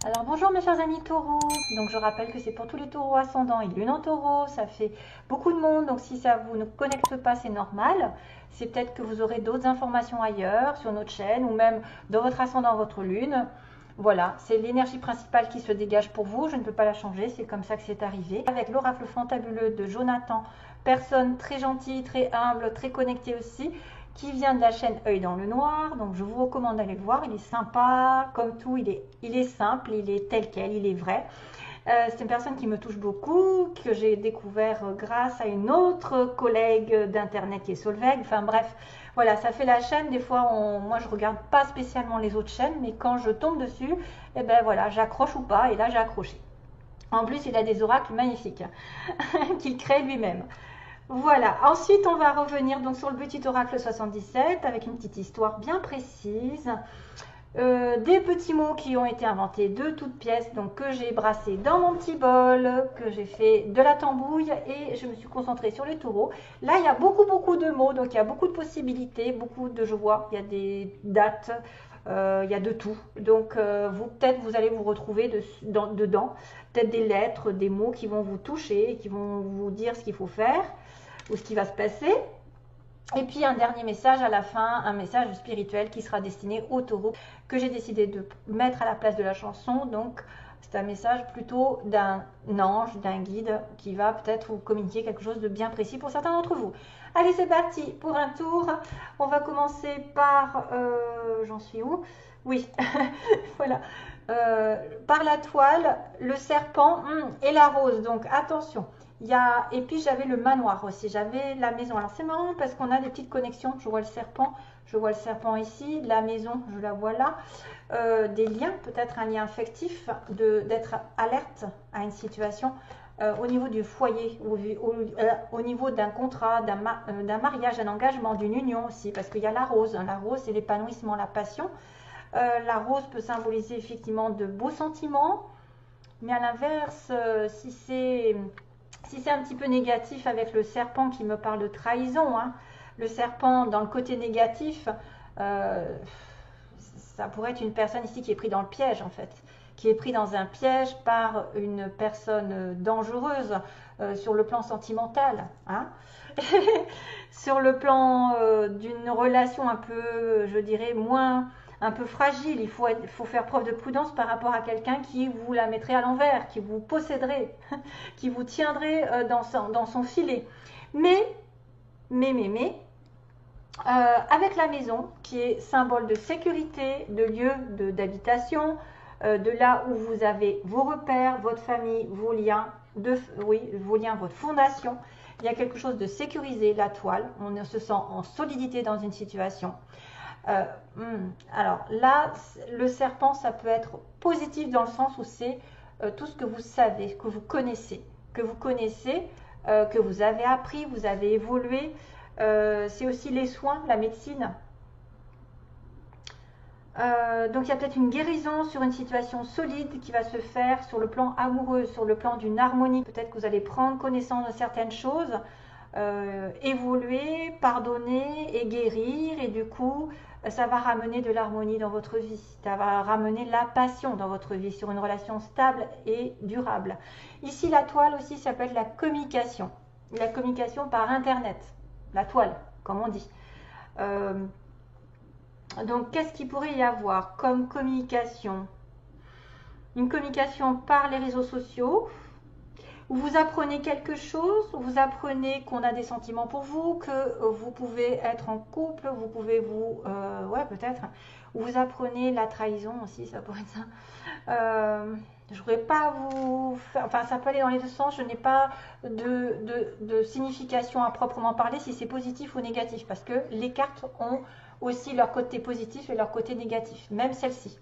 Alors bonjour mes chers amis taureaux, donc je rappelle que c'est pour tous les taureaux ascendants et lune en taureau, ça fait beaucoup de monde, donc si ça vous ne connecte pas c'est normal, c'est peut-être que vous aurez d'autres informations ailleurs sur notre chaîne ou même dans votre ascendant, votre lune. Voilà, c'est l'énergie principale qui se dégage pour vous, je ne peux pas la changer, c'est comme ça que c'est arrivé. Avec l'oracle fantabuleux de Jonathan, personne très gentille, très humble, très connectée aussi, qui vient de la chaîne Œil dans le Noir. Donc je vous recommande d'aller le voir, il est sympa, comme tout, il est simple, il est tel quel, il est vrai. C'est une personne qui me touche beaucoup, que j'ai découvert grâce à une autre collègue d'internet qui est Solveig. Enfin bref, voilà, ça fait la chaîne. Des fois, moi je regarde pas spécialement les autres chaînes, mais quand je tombe dessus, et ben voilà, j'accroche ou pas, et là j'ai accroché. En plus, il a des oracles magnifiques qu'il crée lui-même. Voilà, ensuite on va revenir donc sur le petit oracle 77 avec une petite histoire bien précise. Des petits mots qui ont été inventés de toutes pièces, donc que j'ai brassé dans mon petit bol, que j'ai fait de la tambouille et je me suis concentrée sur les taureaux. Là, il y a beaucoup de mots, donc il y a beaucoup de possibilités, beaucoup de joie, il y a des dates, il y a de tout. Donc vous peut-être vous allez vous retrouver dedans, peut-être des lettres, des mots qui vont vous toucher, qui vont vous dire ce qu'il faut faire ou ce qui va se passer. Et puis un dernier message à la fin, un message spirituel qui sera destiné aux taureaux que j'ai décidé de mettre à la place de la chanson. Donc c'est un message plutôt d'un ange, d'un guide qui va peut-être vous communiquer quelque chose de bien précis pour certains d'entre vous. Allez, c'est parti pour un tour. On va commencer par... j'en suis où? Oui, voilà. Par la toile, le serpent et la rose. Donc attention. Et puis j'avais le manoir aussi, j'avais la maison. Alors c'est marrant parce qu'on a des petites connexions. Je vois le serpent ici, la maison, je la vois là. Des liens, peut-être un lien affectif, d'être alerte à une situation au niveau du foyer, au niveau d'un contrat, d'un mariage, d'un engagement, d'une union aussi, parce qu'il y a la rose. La rose, c'est l'épanouissement, la passion. La rose peut symboliser effectivement de beaux sentiments, mais à l'inverse, si c'est un petit peu négatif avec le serpent qui me parle de trahison, hein, le serpent dans le côté négatif, euh, ça pourrait être une personne ici qui est prise dans le piège en fait, qui est pris dans un piège par une personne dangereuse sur le plan sentimental, hein. Sur le plan d'une relation un peu, je dirais, moins un peu fragile. Il faut faire preuve de prudence par rapport à quelqu'un qui vous la mettrait à l'envers, qui vous posséderait, qui vous tiendrait dans son filet. Mais, avec la maison, qui est symbole de sécurité, de lieu d'habitation, de là où vous avez vos repères, votre famille, vos liens, vos liens, votre fondation. Il y a quelque chose de sécurisé, la toile. On se sent en solidité dans une situation. Euh, alors là, le serpent, ça peut être positif dans le sens où c'est tout ce que vous savez, que vous connaissez, que vous avez appris, vous avez évolué. C'est aussi les soins, la médecine. Donc il y a peut-être une guérison sur une situation solide qui va se faire sur le plan amoureux, sur le plan d'une harmonie. Peut-être que vous allez prendre connaissance de certaines choses, évoluer, pardonner et guérir. Et du coup, ça va ramener de l'harmonie dans votre vie. Ça va ramener la passion dans votre vie sur une relation stable et durable. Ici, la toile aussi, ça peut être la communication. La communication par Internet. La toile, comme on dit. Donc, qu'est-ce qu'il pourrait y avoir comme communication? Une communication par les réseaux sociaux, où vous apprenez quelque chose, où vous apprenez qu'on a des sentiments pour vous, que vous pouvez être en couple, vous pouvez ouais, peut-être, où vous apprenez la trahison aussi, ça pourrait être ça. Je ne voudrais pas vous faire, enfin ça peut aller dans les deux sens, je n'ai pas de signification à proprement parler si c'est positif ou négatif, parce que les cartes ont aussi leur côté positif et leur côté négatif, même celle-ci.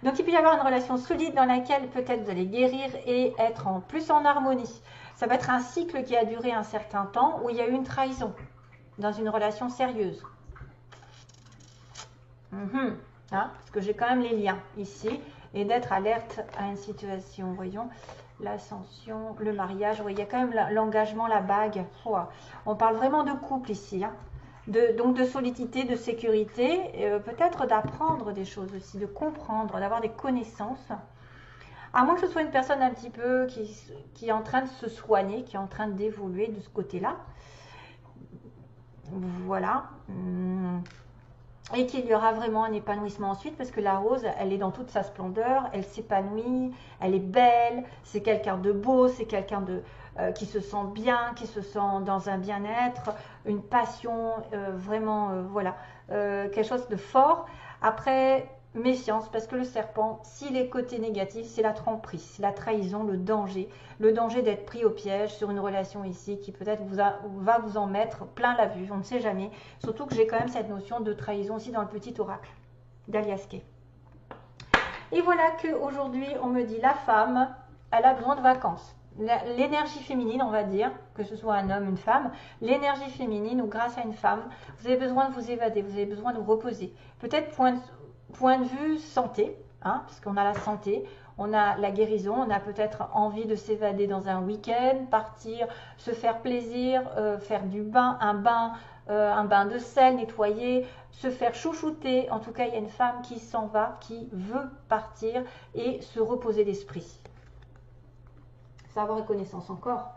Donc il peut y avoir une relation solide dans laquelle peut-être vous allez guérir et être plus en harmonie. Ça va être un cycle qui a duré un certain temps où il y a eu une trahison dans une relation sérieuse. Hein, parce que j'ai quand même les liens ici et d'être alerte à une situation. Voyons l'ascension, le mariage. Oui, il y a quand même l'engagement, la bague. Oh, on parle vraiment de couple ici. Hein. donc de solidité, de sécurité, peut-être d'apprendre des choses aussi, de comprendre, d'avoir des connaissances. À moins que ce soit une personne un petit peu qui est en train de se soigner, qui est en train d'évoluer de ce côté-là. Voilà. Et qu'il y aura vraiment un épanouissement ensuite, parce que la rose, elle est dans toute sa splendeur, elle s'épanouit, elle est belle, c'est quelqu'un de beau, c'est quelqu'un qui se sent bien, qui se sent dans un bien-être, une passion, vraiment, voilà, quelque chose de fort. Après, méfiance, parce que le serpent, s'il est côté négatif, c'est la tromperie, c'est la trahison, le danger d'être pris au piège sur une relation ici qui peut-être va vous en mettre plein la vue, on ne sait jamais. Surtout que j'ai quand même cette notion de trahison aussi dans le petit oracle d'Alias Kay. Et voilà qu'aujourd'hui, on me dit la femme, elle a besoin de vacances. L'énergie féminine, on va dire, que ce soit un homme, une femme, l'énergie féminine ou grâce à une femme, vous avez besoin de vous évader, vous avez besoin de vous reposer. Peut-être point de vue santé, hein, puisqu'on a la santé, on a la guérison, on a peut-être envie de s'évader dans un week-end, partir, se faire plaisir, faire du bain, un bain de sel, nettoyer, se faire chouchouter. En tout cas, il y a une femme qui s'en va, qui veut partir et se reposer l'esprit. Savoir et connaissance encore.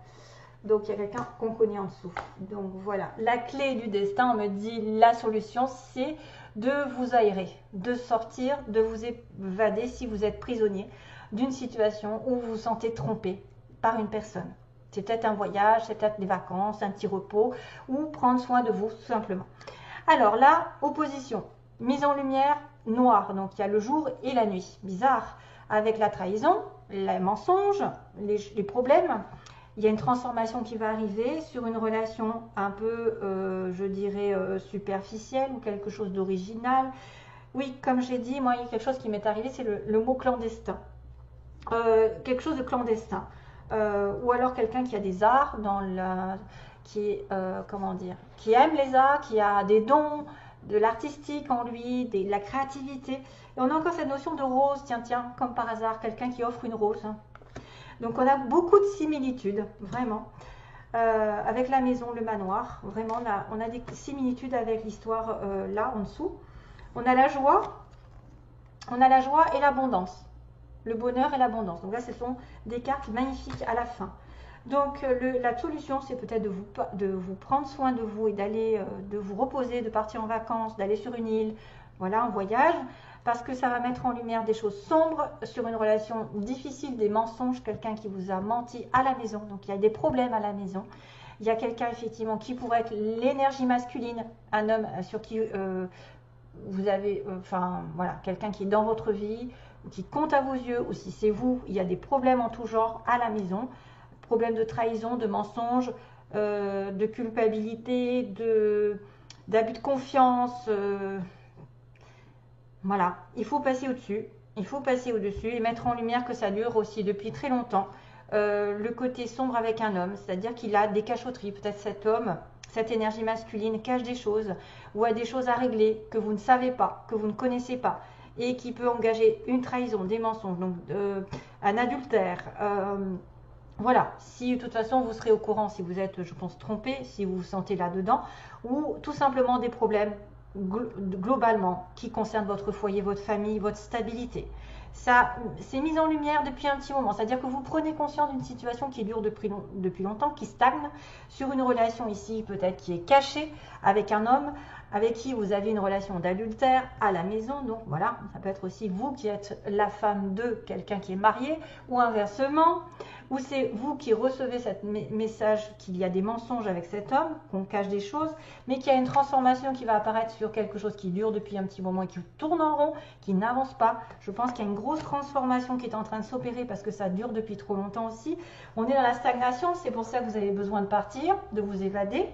Donc, il y a quelqu'un qu'on connaît en dessous. Donc, voilà. La clé du destin, on me dit, la solution, c'est de vous aérer, de sortir, de vous évader si vous êtes prisonnier d'une situation où vous vous sentez trompé par une personne. C'est peut-être un voyage, c'est peut-être des vacances, un petit repos, ou prendre soin de vous, tout simplement. Alors là, opposition, mise en lumière, noir. Donc, il y a le jour et la nuit. Bizarre. Avec la trahison, les mensonges, les problèmes. Il y a une transformation qui va arriver sur une relation un peu, je dirais, superficielle ou quelque chose d'original. Oui, comme j'ai dit, moi, il y a quelque chose qui m'est arrivé, c'est le mot clandestin. Quelque chose de clandestin. Ou alors quelqu'un qui a des arts, comment dire, qui aime les arts, qui a des dons, de l'artistique en lui, de la créativité. Et on a encore cette notion de rose, tiens, comme par hasard, quelqu'un qui offre une rose. Donc on a beaucoup de similitudes, vraiment, avec la maison, le manoir. Vraiment, on a des similitudes avec l'histoire là, en dessous. On a la joie et l'abondance. Le bonheur et l'abondance. Donc là, ce sont des cartes magnifiques à la fin. Donc la solution, c'est peut-être de vous prendre soin de vous et d'aller, de vous reposer, de partir en vacances, d'aller sur une île, voilà, en voyage, parce que ça va mettre en lumière des choses sombres sur une relation difficile, des mensonges, quelqu'un qui vous a menti à la maison. Donc il y a des problèmes à la maison. Il y a quelqu'un effectivement qui pourrait être l'énergie masculine, un homme sur qui vous avez, voilà, quelqu'un qui est dans votre vie, qui compte à vos yeux, ou si c'est vous, il y a des problèmes en tout genre à la maison, problèmes de trahison, de mensonge, de culpabilité, d'abus de confiance, voilà, il faut passer au-dessus, il faut passer au-dessus et mettre en lumière que ça dure aussi depuis très longtemps, le côté sombre avec un homme, c'est-à-dire qu'il a des cachotteries, peut-être cet homme, cette énergie masculine cache des choses ou a des choses à régler que vous ne savez pas, que vous ne connaissez pas, et qui peut engager une trahison, des mensonges, donc un adultère. Voilà, si de toute façon vous serez au courant si vous êtes, je pense, trompé, si vous vous sentez là-dedans, ou tout simplement des problèmes globalement qui concernent votre foyer, votre famille, votre stabilité. Ça, c'est mis en lumière depuis un petit moment, c'est-à-dire que vous prenez conscience d'une situation qui dure depuis longtemps, qui stagne, sur une relation ici peut-être qui est cachée avec un homme avec qui vous avez une relation d'adultère à la maison. Donc voilà, ça peut être aussi vous qui êtes la femme de quelqu'un qui est marié, ou inversement, ou c'est vous qui recevez ce message qu'il y a des mensonges avec cet homme, qu'on cache des choses, mais qu'il y a une transformation qui va apparaître sur quelque chose qui dure depuis un petit moment et qui tourne en rond, qui n'avance pas. Je pense qu'il y a une grosse transformation qui est en train de s'opérer parce que ça dure depuis trop longtemps aussi. On est dans la stagnation, c'est pour ça que vous avez besoin de partir, de vous évader.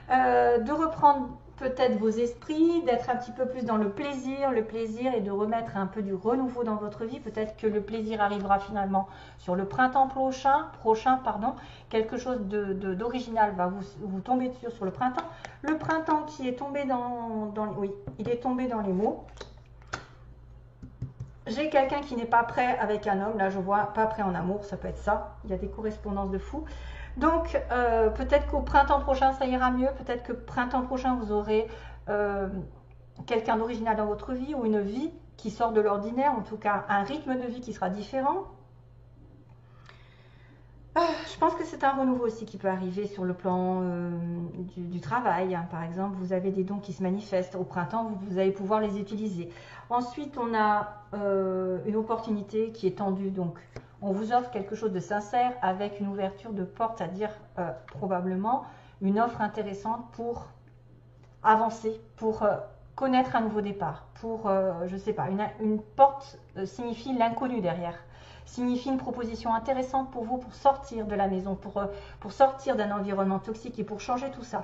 De reprendre peut-être vos esprits, d'être un petit peu plus dans le plaisir et de remettre un peu du renouveau dans votre vie. Peut-être que le plaisir arrivera finalement sur le printemps prochain, quelque chose d'original va vous tomber dessus sur le printemps. Le printemps qui est tombé oui, il est tombé dans les mots. J'ai quelqu'un qui n'est pas prêt avec un homme, là je vois pas prêt en amour, ça peut être ça, il y a des correspondances de fou. Donc, peut-être qu'au printemps prochain, ça ira mieux. Peut-être que printemps prochain, vous aurez quelqu'un d'original dans votre vie ou une vie qui sort de l'ordinaire, en tout cas un rythme de vie qui sera différent. Je pense que c'est un renouveau aussi qui peut arriver sur le plan du travail. Par exemple, vous avez des dons qui se manifestent. Au printemps, vous allez pouvoir les utiliser. Ensuite, on a une opportunité qui est tendue. Donc, on vous offre quelque chose de sincère avec une ouverture de porte, c'est-à-dire probablement une offre intéressante pour avancer, pour connaître un nouveau départ. Pour, je ne sais pas, une porte signifie l'inconnu derrière. Signifie une proposition intéressante pour vous pour sortir de la maison, pour sortir d'un environnement toxique et pour changer tout ça.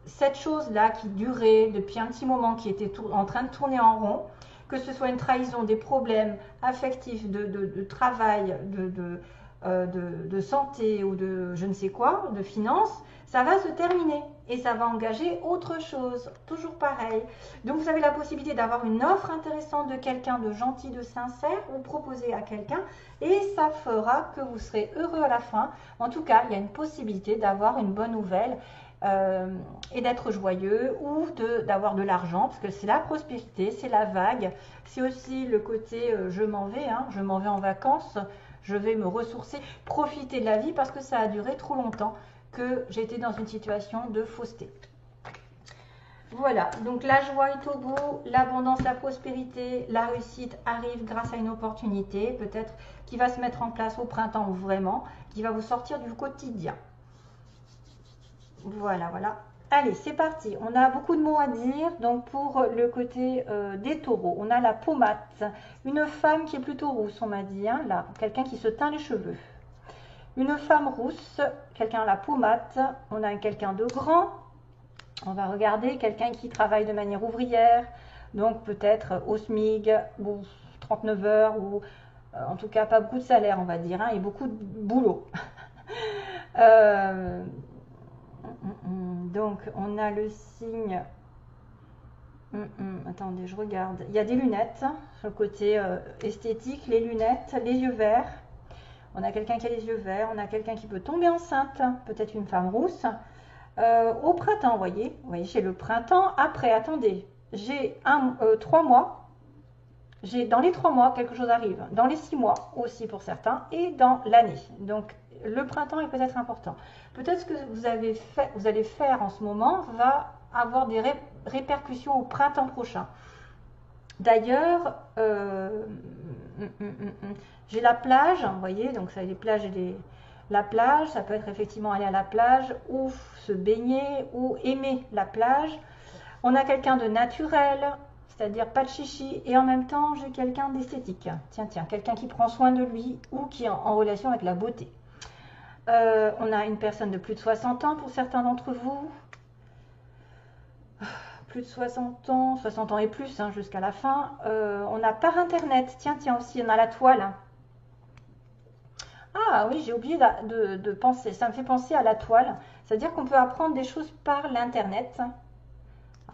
Cette chose-là qui durait depuis un petit moment, qui était en train de tourner en rond, que ce soit une trahison, des problèmes affectifs, de travail, de santé ou de je ne sais quoi, de finances, ça va se terminer et ça va engager autre chose, toujours pareil. Donc vous avez la possibilité d'avoir une offre intéressante de quelqu'un de gentil, de sincère, ou proposer à quelqu'un et ça fera que vous serez heureux à la fin. En tout cas, il y a une possibilité d'avoir une bonne nouvelle et d'être joyeux ou d'avoir de l'argent, parce que c'est la prospérité, c'est la vague, c'est aussi le côté je m'en vais, je m'en vais en vacances, je vais me ressourcer, profiter de la vie parce que ça a duré trop longtemps que j'étais dans une situation de fausseté. Voilà, donc la joie est au bout, l'abondance, la prospérité, la réussite arrive grâce à une opportunité, peut-être qui va se mettre en place au printemps ou vraiment, qui va vous sortir du quotidien. Voilà, voilà. Allez, c'est parti. On a beaucoup de mots à dire. Donc, pour le côté des taureaux, on a la pommate. Une femme qui est plutôt rousse, on m'a dit. Là, quelqu'un qui se teint les cheveux. Une femme rousse, quelqu'un à la pommate. On a quelqu'un de grand. On va regarder quelqu'un qui travaille de manière ouvrière. Donc, peut-être au SMIG ou 39 heures ou en tout cas pas beaucoup de salaire, on va dire. Et beaucoup de boulot. Donc, on a le signe. Attendez, je regarde. Il y a des lunettes, sur le côté esthétique, les lunettes, les yeux verts. On a quelqu'un qui a les yeux verts, on a quelqu'un qui peut tomber enceinte, peut-être une femme rousse. Au printemps, vous voyez, j'ai le printemps. Après, attendez, j'ai 3 mois. Dans les 3 mois, quelque chose arrive. Dans les 6 mois aussi pour certains. Et dans l'année. Donc, le printemps est peut-être important. Peut-être ce que vous allez faire en ce moment va avoir des répercussions au printemps prochain. D'ailleurs, j'ai la plage, vous voyez, donc ça, les plages et la plage, ça peut être effectivement aller à la plage ou se baigner ou aimer la plage. On a quelqu'un de naturel, c'est-à-dire pas de chichi, et en même temps, j'ai quelqu'un d'esthétique. Tiens, quelqu'un qui prend soin de lui ou qui est en relation avec la beauté. On a une personne de plus de 60 ans pour certains d'entre vous. Plus de 60 ans et plus jusqu'à la fin. On a par internet, tiens aussi, on a la toile. Ah oui, j'ai oublié de penser, ça me fait penser à la toile. C'est-à-dire qu'on peut apprendre des choses par l'internet.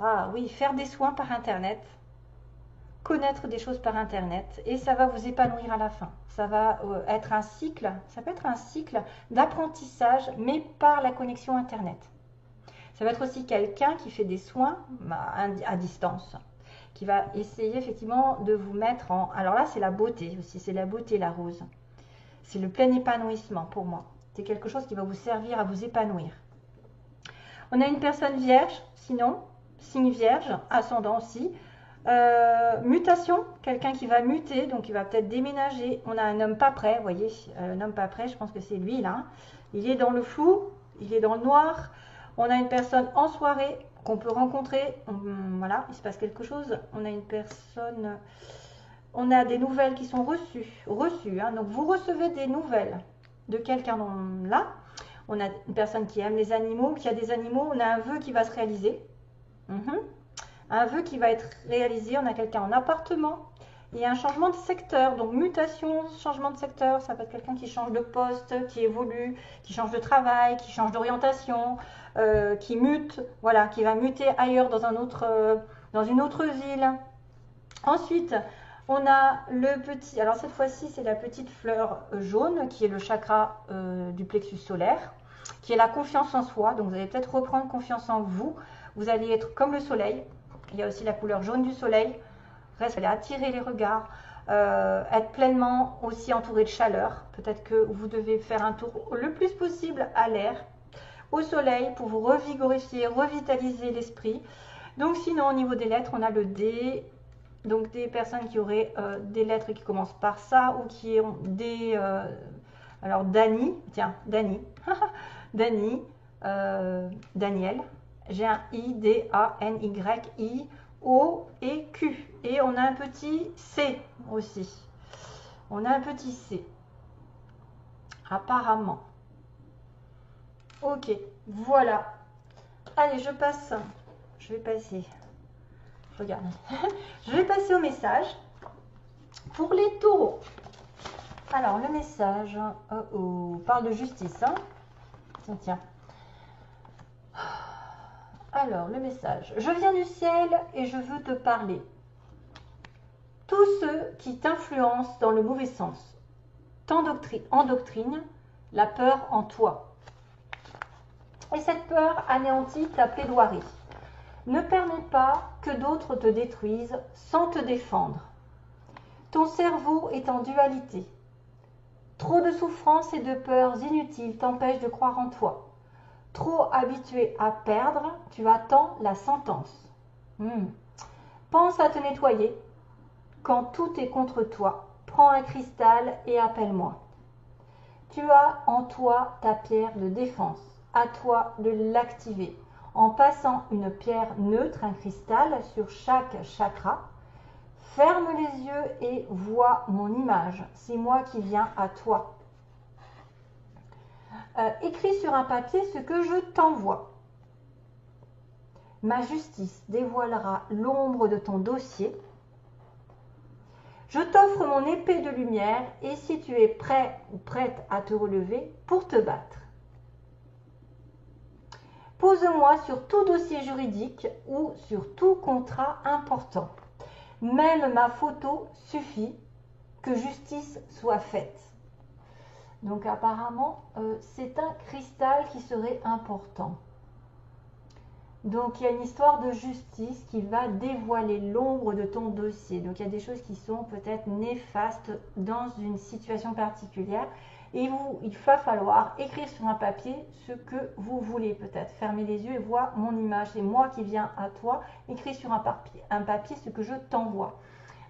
Ah oui, faire des soins par internet. Connaître des choses par internet et ça va vous épanouir à la fin. Ça va être un cycle, ça peut être un cycle d'apprentissage mais par la connexion internet. Ça va être aussi quelqu'un qui fait des soins à distance, qui va essayer effectivement de vous mettre en... Alors là c'est la beauté aussi, c'est la beauté la rose. C'est le plein épanouissement pour moi. C'est quelque chose qui va vous servir à vous épanouir. On a une personne vierge, sinon, signe vierge, ascendant aussi. Mutation, quelqu'un qui va muter, donc il va peut-être déménager. On a un homme pas prêt, vous voyez, un homme pas prêt, je pense que c'est lui là. Il est dans le flou, il est dans le noir. On a une personne en soirée qu'on peut rencontrer. Voilà, il se passe quelque chose. On a une personne, on a des nouvelles qui sont reçues. Donc vous recevez des nouvelles de quelqu'un là. On a une personne qui aime les animaux, qui a des animaux. On a un vœu qui va se réaliser. Un vœu qui va être réalisé, on a quelqu'un en appartement, il y a un changement de secteur, donc mutation, changement de secteur, ça peut être quelqu'un qui change de poste, qui évolue, qui change de travail, qui change d'orientation, qui mute, voilà, qui va muter ailleurs dans une autre ville. Ensuite, on a le alors cette fois-ci c'est la petite fleur jaune qui est le chakra du plexus solaire. qui est la confiance en soi. Donc vous allez peut-être reprendre confiance en vous. Vous allez être comme le soleil. Il y a aussi la couleur jaune du soleil. Vous allez attirer les regards, être pleinement aussi entouré de chaleur. Peut-être que vous devez faire un tour le plus possible à l'air, au soleil, pour vous revigorifier, revitaliser l'esprit. Donc sinon, au niveau des lettres, on a le D. Donc des personnes qui auraient des lettres qui commencent par ça ou qui ont des... alors Dani, tiens, Dani, Dani, Daniel, j'ai un I, D, A, N, Y, I, O et Q. Et on a un petit C aussi. On a un petit C. Apparemment. Ok, voilà. Allez, je passe. Je vais passer. Regarde. Je vais passer au message pour les taureaux. Alors, le message parle de justice. Hein. Tiens, tiens. Alors, le message. Je viens du ciel et je veux te parler. Tous ceux qui t'influencent dans le mauvais sens endoctrinent la peur en toi. Et cette peur anéantit ta plaidoirie. Ne permets pas que d'autres te détruisent sans te défendre. Ton cerveau est en dualité. Trop de souffrances et de peurs inutiles t'empêchent de croire en toi. Trop habitué à perdre, tu attends la sentence. Pense à te nettoyer. Quand tout est contre toi, prends un cristal et appelle-moi. Tu as en toi ta pierre de défense. À toi de l'activer en passant une pierre neutre, un cristal, sur chaque chakra. Ferme les yeux et vois mon image. C'est moi qui viens à toi. Écris sur un papier ce que je t'envoie. Ma justice dévoilera l'ombre de ton dossier. Je t'offre mon épée de lumière et si tu es prêt ou prête à te relever pour te battre. Pose-moi sur tout dossier juridique ou sur tout contrat important. Même ma photo suffit, que justice soit faite. Donc apparemment, c'est un cristal qui serait important. Donc il y a une histoire de justice qui va dévoiler l'ombre de ton dossier. Donc il y a des choses qui sont peut-être néfastes dans une situation particulière. Et il va falloir écrire sur un papier ce que vous voulez peut-être. Fermez les yeux et vois mon image. C'est moi qui viens à toi. Écris sur un papier ce que je t'envoie.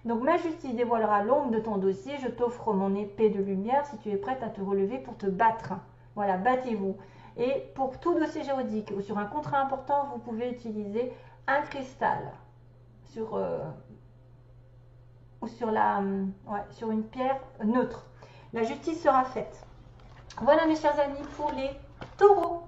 Donc ma justice dévoilera l'ombre de ton dossier. Je t'offre mon épée de lumière si tu es prête à te relever pour te battre. Voilà, battez-vous. Et pour tout dossier juridique ou sur un contrat important, vous pouvez utiliser un cristal ou sur une pierre neutre. La justice sera faite. Voilà mes chers amis pour les taureaux.